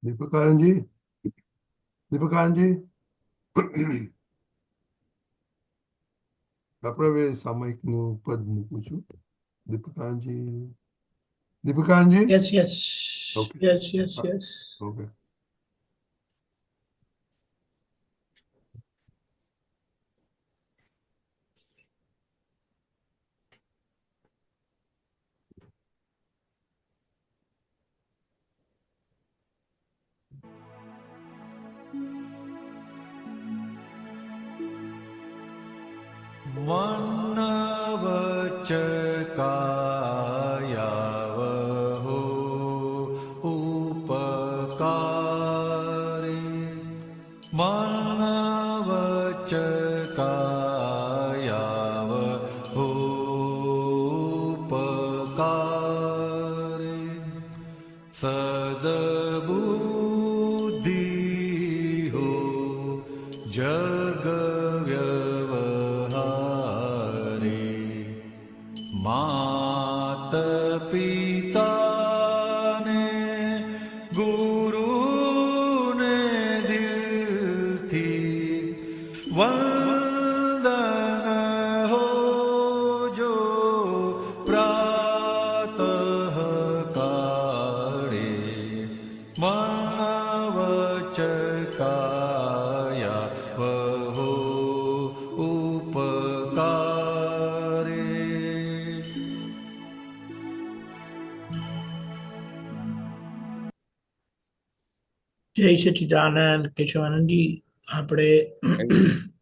દીપકાનંદજી, દીપકાનંદજી. આપણે હવે સામયિકનું પદ મૂકું છું. દીપકાનંદજી, દીપકાનંદજી. Yes, yes, okay. yes, yes, હા, yes. ઓકે. મન્નવચ કાયાવહો ઉપકારે મન્નવચ કાયાવહો ઉપકારે સદબુદ્ધિ હો જગ વ્યવહારે માત પિતાને ગુરુને દિલથી વંદન હો જો પ્રાતઃ કાળે મનવચ કાયા વહો ઉપકારે. જય સચ્ચિદાનંદ કેશવાનંદજી. આપણે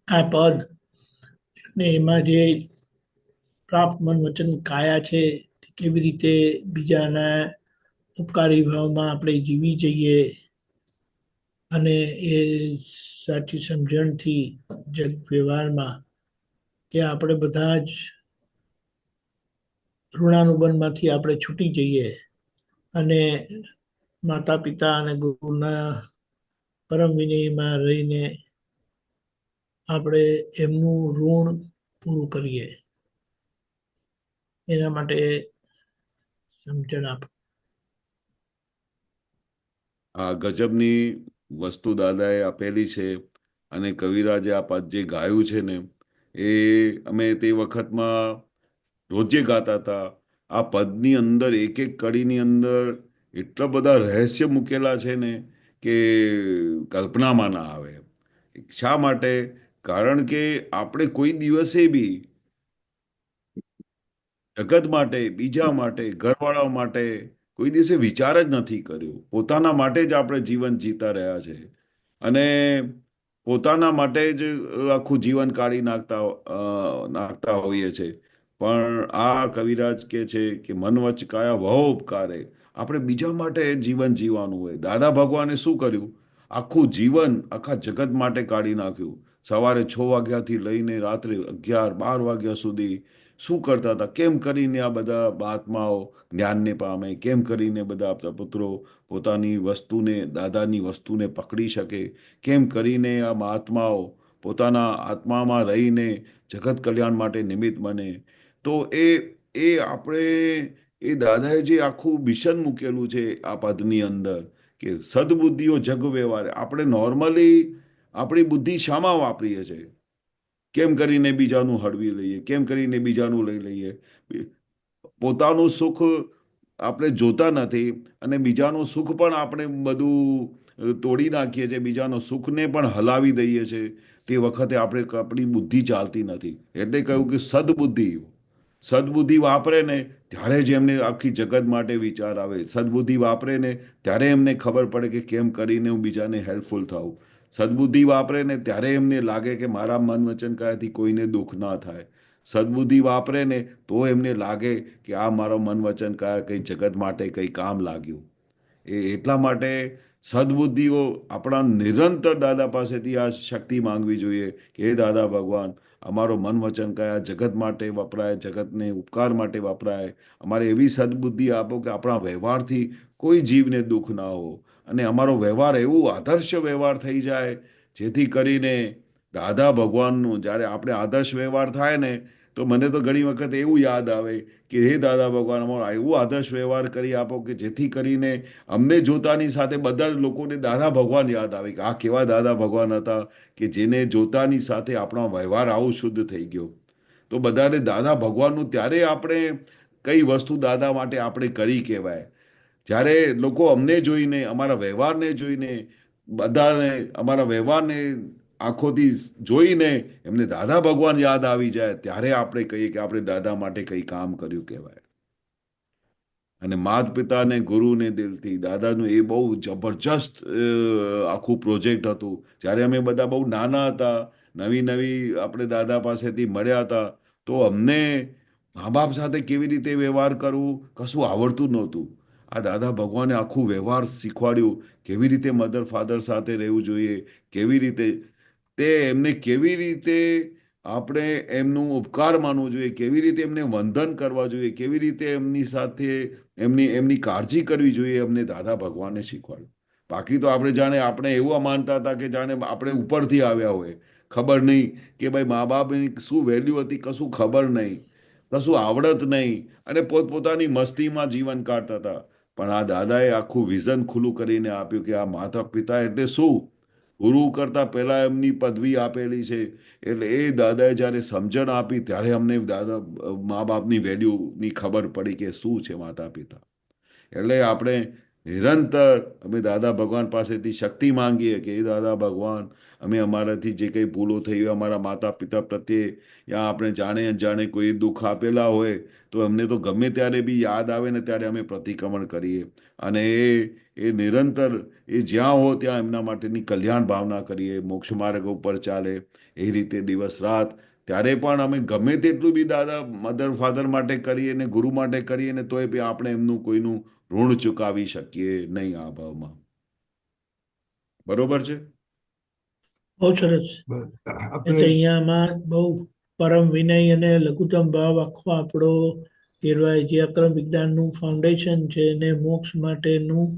આ પદ ને એમાં જે પ્રાપ્ત મન વચન કાયા છે તે કેવી રીતે બીજાના ઉપકારી ભાવમાં આપણે જીવી જઈએ અને એ સાચી સમજણથી જગ વ્યવહારમાં કે આપણે બધા જ ઋણાનુબંધમાંથી આપણે છૂટી જઈએ અને માતા પિતા અને ગુરુના પરમ વિનયમાં રહીને આપણે એમનું ઋણ પૂરું કરીએ એના માટે સમજણ આપો. આ ગજબની વસ્તુ દાદાએ આપેલી છે અને કવિરાજે આ પદ જે ગાયું છે ને એ અમે તે વખતમાં રોજે ગાતા હતા. આ પદની અંદર એક એક કડીની અંદર એટલા બધા રહસ્ય મૂકેલા છે ને કે કલ્પનામાં ના આવે. શા માટે? કારણ કે આપણે કોઈ દિવસે બી જગત માટે, બીજા માટે, ઘરવાળા માટે કોઈ દિવસે વિચાર જ નથી કર્યો. પોતાના માટે જ આપણે જીવન જીતા રહ્યા છે અને પોતાના માટે જ આખું જીવન કાઢી નાખતા હોઈએ છે. પણ આ કવિરાજ કે છે કે મન વચ કાયા વહો ઉપકારે. આપણે બીજા માટે જીવન જીવવાનું હોય. દાદા ભગવાને શું કર્યું? આખું જીવન આખા જગત માટે કાઢી નાખ્યું. સવારે 6 વાગ્યાથી લઈને રાત્રે 11-12 વાગ્યા સુધી શું કરતા હતા? કેમ કરીને આ બધા મહાત્માઓ જ્ઞાનને પામે? કેમ કરીને બધા આપણા પુત્રો પોતાની વસ્તુને, દાદાની વસ્તુને પકડી શકે? કેમ કરીને આ મહાત્માઓ પોતાના આત્મામાં રહીને જગત કલ્યાણ માટે નિમિત્ત બને? તો એ આપણે એ દાદાએ જે આખું મિશન મૂકેલું છે આ પદની અંદર કે સદબુદ્ધિઓ જગ વ્યવહારે. આપણે નોર્મલી આપણી બુદ્ધિ શામાં વાપરીએ છીએ? કેમ કરીને બીજાનું હળવી લઈએ? કેમ કરીને બીજાનું લઈ લઈએ? પોતાનું સુખ આપણે જોતા નથી અને બીજાનું સુખ પણ આપણે બધું તોડી નાખીએ છીએ. બીજાનું સુખને પણ હલાવી દઈએ છીએ. તે વખતે આપણી બુદ્ધિ ચાલતી નથી. એટલે કહ્યું કે સદબુદ્ધિ. સદબુદ્ધિ વાપરે ને ત્યારે જ એમને આખી જગત માટે વિચાર આવે. સદબુદ્ધિ વાપરે ને ત્યારે એમને ખબર પડે કે કેમ કરીને હું બીજાને હેલ્પફુલ થાઉં. સદબુદ્ધિ વાપરે ને ત્યારે એમને લાગે કે મારા મન વચન કાયાથી કોઈને દુઃખ ના થાય. સદબુદ્ધિ વાપરે ને તો એમને લાગે કે આ મારો મન વચન કાયા કંઈ જગત માટે કંઈ કામ લાગ્યું. એટલા માટે સદબુદ્ધિઓ આપણા નિરંતર દાદા પાસેથી આ શક્તિ માંગવી જોઈએ કે હે દાદા ભગવાન, અમારો મન વચન કયા જગત માટે વપરાય, જગતને ઉપકાર માટે વપરાય. અમારે એવી સદબુદ્ધિ આપો કે આપણા વ્યવહારથી કોઈ જીવને દુઃખ ના હો અને અમારો વ્યવહાર એવું આદર્શ વ્યવહાર થઈ જાય જેથી કરીને દાદા ભગવાનનું જ્યારે આપણે આદર્શ વ્યવહાર થાય ને તો મને તો ઘણી વખત એવું યાદ આવે કે હે દાદા ભગવાન, અમારો એવો આદર્શ વ્યવહાર કરી આપો કે જેથી કરીને અમને જોતાની સાથે બધા જ લોકોને દાદા ભગવાન યાદ આવે કે આ કેવા દાદા ભગવાન હતા કે જેને જોતાની સાથે આપણો વ્યવહાર આવો શુદ્ધ થઈ ગયો. તો બધાને દાદા ભગવાનનું ત્યારે આપણે કઈ વસ્તુ દાદા માટે આપણે કરી કહેવાય, જ્યારે લોકો અમને જોઈને, અમારા વ્યવહારને જોઈને, બધાને અમારા વ્યવહારને આંખોથી જોઈને એમને દાદા ભગવાન યાદ આવી જાય, ત્યારે આપણે કહીએ કે આપણે દાદા માટે કંઈ કામ કર્યું કહેવાય. અને માતા પિતા ને ગુરુ ને દિલથી દાદાનું એ બહુ જબરજસ્ત આખું પ્રોજેક્ટ હતું. જ્યારે અમે બધા બહુ નાના હતા, નવી નવી આપણે દાદા પાસેથી મળ્યા હતા, તો અમને મા બાપ સાથે કેવી રીતે વ્યવહાર કરવું કશું આવડતું નહોતું. આ દાદા ભગવાને આખું વ્યવહાર શીખવાડ્યું, કેવી રીતે મધર ફાધર સાથે રહેવું જોઈએ, કેવી રીતે તે એમને કેવી રીતે આપણે એમનું ઉપકાર માનવું જોઈએ, કેવી રીતે એમને વંદન કરવા જોઈએ, કેવી રીતે એમની સાથે એમની કાળજી કરવી જોઈએ, અમને દાદા ભગવાને શીખવાડ્યું. બાકી તો આપણે જાણે આપણે એવું માનતા હતા કે જાણે આપણે ઉપરથી આવ્યા હોય, ખબર નહીં કે ભાઈ મા બાપની શું વેલ્યુ હતી, કશું ખબર નહીં, કશું આવડત નહીં, અને પોતપોતાની મસ્તીમાં જીવન કાઢતા હતા. પણ આ દાદાએ આખું વિઝન ખુલ્લું કરીને આપ્યું કે આ માતા પિતા એટલે શું, ગુરુ કરતાં પહેલા એમની પદવી આપેલી છે. એટલે એ દાદાએ જ્યારે સમજણ આપી ત્યારે અમને દાદા મા બાપની વેલ્યુની ખબર પડી કે શું છે માતા પિતા. એટલે આપણે નિરંતર અમે દાદા ભગવાન પાસેથી શક્તિ માંગીએ કે એ દાદા ભગવાન, અમે અમારાથી જે કંઈ ભૂલો થઈ હોય અમારા માતા પિતા પ્રત્યે, યા આપણે જાણે અજાણે કોઈ દુઃખ આપેલા હોય તો અમને તો ગમે ત્યારે બી યાદ આવે ને ત્યારે અમે પ્રતિક્રમણ કરીએ. અને એ નિરંતર એ જ્યાં હો ત્યાં એમના માટેની કલ્યાણ ભાવના કરીએ, મોક્ષ માર્ગ ઉપર ચાલે એ રીતે દિવસ રાત. ત્યારે પણ અમે ગમે તેટલું બી દાદા મધર ફાધર માટે કરીએ ને ગુરુ માટે કરીએ ને તોય બી આપણે એમનું કોઈનું ઋણ ચૂકાવી શકીએ નહીં આ ભાવમાં. બરોબર છે? બહુ સરસ. એટલે આપણે અહીંયામાં બહુ પરમ વિનય અને લઘુત્તમ ભાવ આખો આપણો કેળવાય. જે અક્રમ વિજ્ઞાનનું ફાઉન્ડેશન છે ને મોક્ષ માટેનું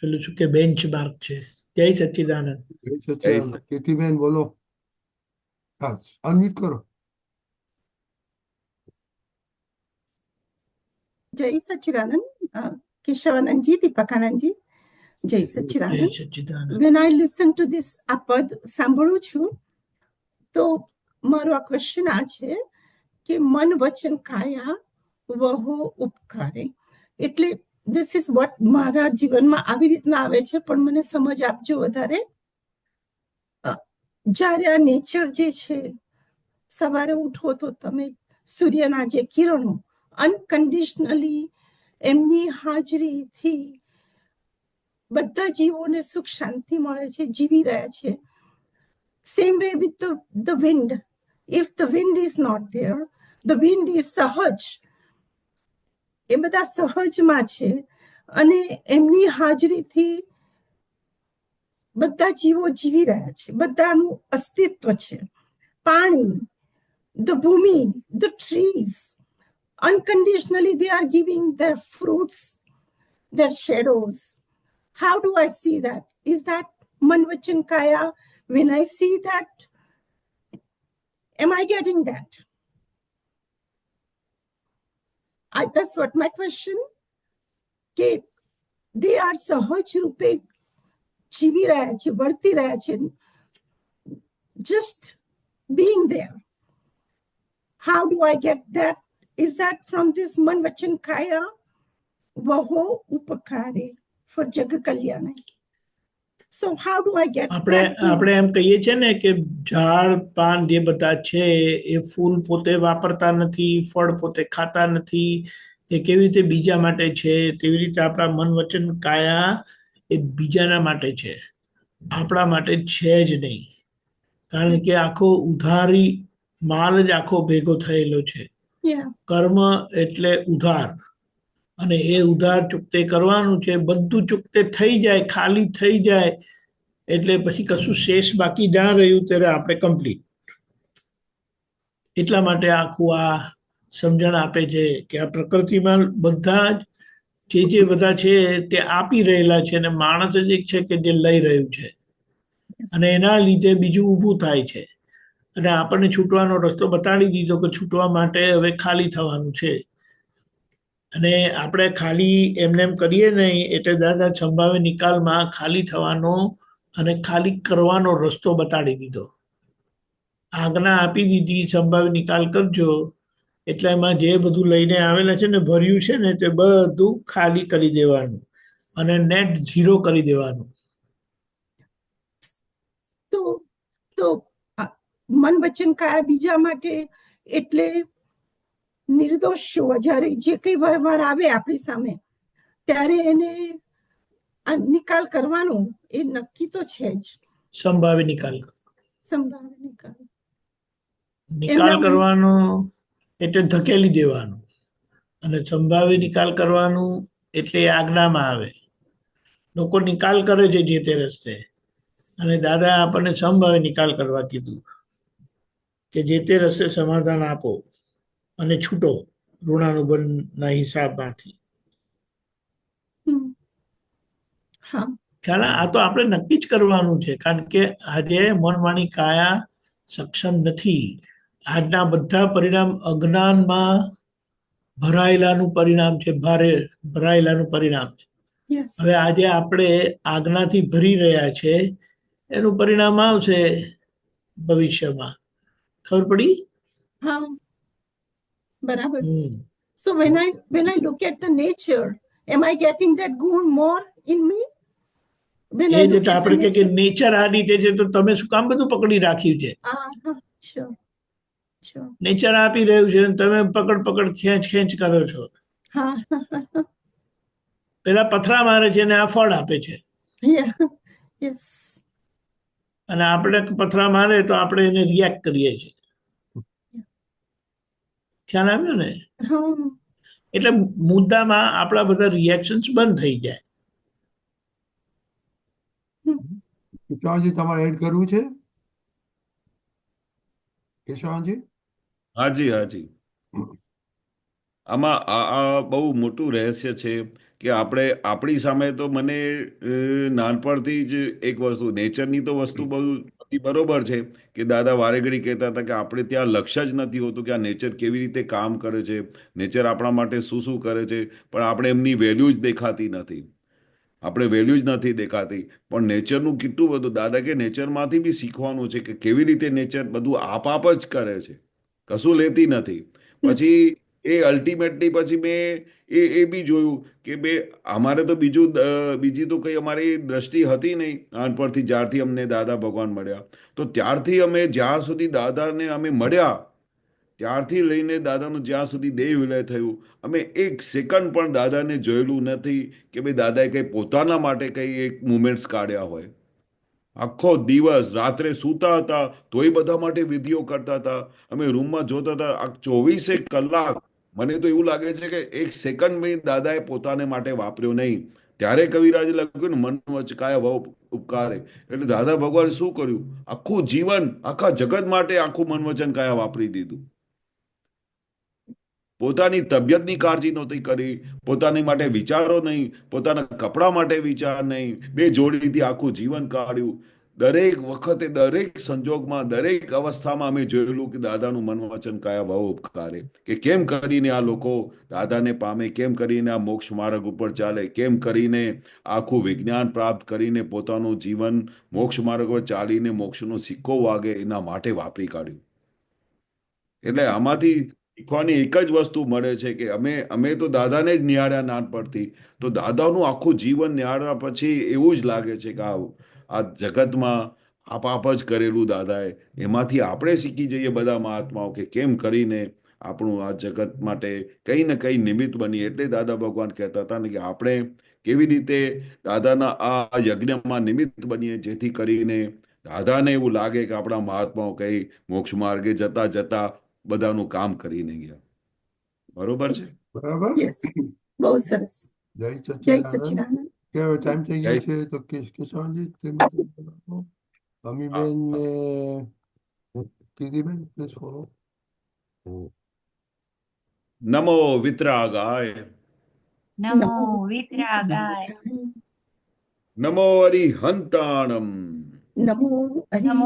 પેલું શું કે બેન્ચમાર્ક છે. જય સચ્ચિદાનંદ. જય સચ્ચિદાનંદ. કીર્તિબેન બોલો. હા, અનમ્યુટ કરો. જય સચ્ચિદાનંદ. કેશવાનંદજી, દીપકાનંદજી, જય જય સચ્ચિદાનંદ. સચ્ચિદાનંદ. When I listen to this આ પદ સાંભળું છું તો મારો આ ક્વેશ્ચન આ છે કે મન વચન કાયા વહો ઉપકારે, એટલે this is what મારા જીવનમાં આવી રીતના આવે છે. પણ મને સમજ આપજો વધારે. જ્યારે આ નેચર જે છે, સવારે ઉઠો તો તમે સૂર્યના જે કિરણો અનકન્ડિશનલી એમની હાજરીથી બધા જીવોને સુખ શાંતિ મળે છે, જીવી રહ્યા છે. Same way with the wind. If the wind is not there, the wind is સહજ. એ બધા સહજમાં છે અને એમની હાજરીથી બધા જીવો જીવી રહ્યા છે, બધાનું અસ્તિત્વ છે. પાણી, the Bhumi, the trees, unconditionally they are giving their fruits, their shadows. How do I see that? Is that man vachan kaya? When I see that, am I getting that? That's what my question. કે they are સહજ રૂપે જીવી રહ્યા છે, વર્તી રહ્યા છે, just being there. How do I get that? Is that from this man vachan kaya vaho upakare for jag kalyana? So how do I get આપણે એમ કહીએ છીએ ને કે ઝાડ પાન જે બધા છે એ ફૂલ પોતે વાપરતા નથી, ફળ પોતે ખાતા નથી, એ કેવી રીતે બીજા માટે છે, તેવી રીતે આપણા મન વચન કાયા એ બીજાના માટે છે, આપણા માટે છે જ નહીં. કારણ કે આખો ઉધારી માલ જ આખો ભેગો થયેલો છે. Yeah. કર્મ એટલે ઉધાર, અને એ ઉધાર ચૂકતે કરવાનું છે. બધું ચૂકતે થઈ જાય, ખાલી થઈ જાય એટલે પછી કશું શેષ બાકી ના રહ્યું ત્યારે આપણે કમ્પ્લીટ. એટલા માટે આખું આ સમજણ આપે છે કે આ પ્રકૃતિમાં બધા જે બધા છે તે આપી રહેલા છે, અને માણસ જ એક છે કે જે લઈ રહ્યું છે, અને એના લીધે બીજું ઊભું થાય છે. અને આપણને છૂટવાનો રસ્તો બતાડી દીધો કે છૂટવા માટે હવે ખાલી થવાનું છે. અને આપણે ખાલી એમને એમ કરીએ નહીં, એટલે દાદા સંભાવ્ય નિકાલમાં ખાલી થવાનો અને ખાલી કરવાનો રસ્તો બતાડી દીધો. આજ્ઞા આપી દીધી સંભાવ્ય નિકાલ કરજો, એટલે એમાં જે બધું લઈને આવેલા છે ને, ભર્યું છે ને, તે બધું ખાલી કરી દેવાનું અને નેટ ઝીરો કરી દેવાનું. તો તો આ મન વચન કાયા બીજા માટે એટલે નિર્દોષ જોવા, જ્યારે જે કઈ વ્યવહાર આવે આપણી સામે ત્યારે એને આ નિકાલ કરવાનો એ નક્કી તો છે જ. સંભાવ્ય નિકાલ સંભાવના નિકાલ નિકાલ એમના- કરવાનો એટલે ધકેલી દેવાનું, અને સંભાવ્ય નિકાલ કરવાનું એટલે એ આજ્ઞામાં આવે. લોકો નિકાલ કરે છે જે તે રસ્તે, અને દાદા આપણને સંભાવ્ય નિકાલ કરવા કીધું કે જે તે રસ્તે સમાધાન આપો અને છૂટો ઋણાનુબંધના હિસાબમાંથી. હમ. હા ખ્યાલ આવે? આ તો આપણે નક્કી જ કરવાનું છે, કારણ કે આજે મન વાણી કાયા સક્ષમ નથી. આજના બધા પરિણામ અજ્ઞાનમાં ભરાયેલાનું પરિણામ છે, ભરાયેલાનું પરિણામ છે. યસ હવે આજે આપણે આજ્ઞાથી ભરી રહ્યા છે, એનું પરિણામ આવશે ભવિષ્યમાં. ખબર પડી? હા બરાબર. હમ. So when I look at the nature, am I getting that gun more in me? When A I જ look તો at the આપણે કે nature. નેચર આ રીતે છે, તો તમે શું કામ બધું પકડી રાખ્યું છે? Sure, sure. નેચર આપી રહ્યું છે અને તમે પકડ ખેંચ કરો છો. હા પેલા પથરા મારે છે ને આ ફળ આપે છે, yeah, yes. અને આપણે પથરા મારે તો આપણે એને રિએક્ટ કરીએ છીએ. ખ્યાલ આવ્યો ને? હા એટલે મુદ્દામાં આપણા બધા રિએક્શન્સ બંધ થઈ જાય. કેશવજી તમારે એડ કરવું છે? કેશવજી? હાજી હાજી. આમાં આ બહુ મોટું રહસ્ય છે કે આપણે આપણી સામે તો મને નાનપણથી જ એક વસ્તુ, નેચરની તો વસ્તુ બહુ બરોબર છે કે દાદા વારે ઘડી કહેતા હતા કે આપણે ત્યાં લક્ષ્ય જ નથી હોતું કે આ નેચર કેવી રીતે કામ કરે છે, નેચર આપણા માટે શું શું કરે છે, પણ આપણે એમની વેલ્યુ જ દેખાતી નથી. આપણે વેલ્યુ જ નથી દેખાતી. પણ નેચરનું કેટલું બધું, દાદા કે નેચરમાંથી બી શીખવાનું છે કે કેવી રીતે નેચર બધું આપ જ કરે છે, કશું લેતી નથી. પછી એ અલ્ટિમેટલી પછી મેં એ બી જોયું કે અમારે તો બીજી તો કંઈ અમારી દ્રષ્ટિ હતી નહીં નાનપણથી, જ્યારથી અમને દાદા ભગવાન મળ્યા. તો ત્યારથી અમે જ્યાં સુધી દાદાને અમે મળ્યા ત્યારથી લઈને દાદાનું જ્યાં સુધી દેહ વિલય થયું, અમે એક સેકન્ડ પણ દાદાને જોયેલું નથી કે ભાઈ દાદાએ કંઈ પોતાના માટે કંઈ એક મુમેન્ટ્સ કાઢ્યા હોય. આખો દિવસ રાત્રે સૂતા હતા તોય બધા માટે વિધિઓ કરતા હતા. અમે રૂમમાં જોતા હતા, આ 24 કલાક. મને તો એવું લાગે છે કે એક સેકન્ડ મેં દાદાએ પોતાને માટે વાપર્યો નહીં. ત્યારે કવિરાજે લખ્યું ને મન વચકાય ભવ ઉપકારે, એટલે દાદા ભગવાન શું કર્યું? આખું જીવન આખા જગત માટે આખું મન વચન કાયા વાપરી દીધું. પોતાની તબિયતની કાળજી નહોતી કરી, પોતાની માટે વિચારો નહીં, પોતાના કપડા માટે વિચાર નહીં, બે જોડીથી આખું જીવન કાઢ્યું. દરેક વખતે, દરેક સંજોગમાં, દરેક અવસ્થામાં અમે જોયેલું કે દાદાનું મન વચન કાયા ભાવ ઉપકારે, કે કેમ કરીને આ લોકો દાદાને પામે, કેમ કરીને આ મોક્ષ માર્ગ ઉપર ચાલે, કેમ કરીને આખું વિજ્ઞાન પ્રાપ્ત કરીને પોતાનું જીવન મોક્ષ માર્ગ પર ચાલીને મોક્ષનો સિક્કો વાગે એના માટે વાપરી કાઢ્યું. એટલે આમાંથી શીખવાની એક જ વસ્તુ મળે છે કે અમે તો દાદાને જ નિહાળ્યા નાનપણથી, તો દાદાનું આખું જીવન નિહાળ્યા પછી એવું જ લાગે છે કે આ જગતમાં આપ જ કરેલું દાદાએ, એમાંથી આપણે શીખી જઈએ બધા મહાત્માઓ કે કેમ કરીને આપણું આ જગત માટે કંઈ ને કંઈ નિમિત્ત બનીએ. એટલે દાદા ભગવાન કહેતા હતા ને કે આપણે કેવી રીતે દાદાના આ યજ્ઞમાં નિમિત્ત બનીએ, જેથી કરીને દાદાને એવું લાગે કે આપણા મહાત્માઓ કંઈ મોક્ષ માર્ગે જતા જતા બધાનું કામ કરીને ગયા. બરોબર છે? બરાબર. Yes. બહુ સરસ. જય જય સચ્ચિદાનંદ. સચ્ચિદાનંદ. કેવો ટાઈમ થઈ ગયો જય. છે? તો કેશવજી શ્રીમતી બોલો. અમીબેન ને કીર્તિબેન પ્લીઝ ફોલો. નમો વિતરાગાય, નમો વિતરાગાય, નમો અરિહંતાણમ, નમો હરિ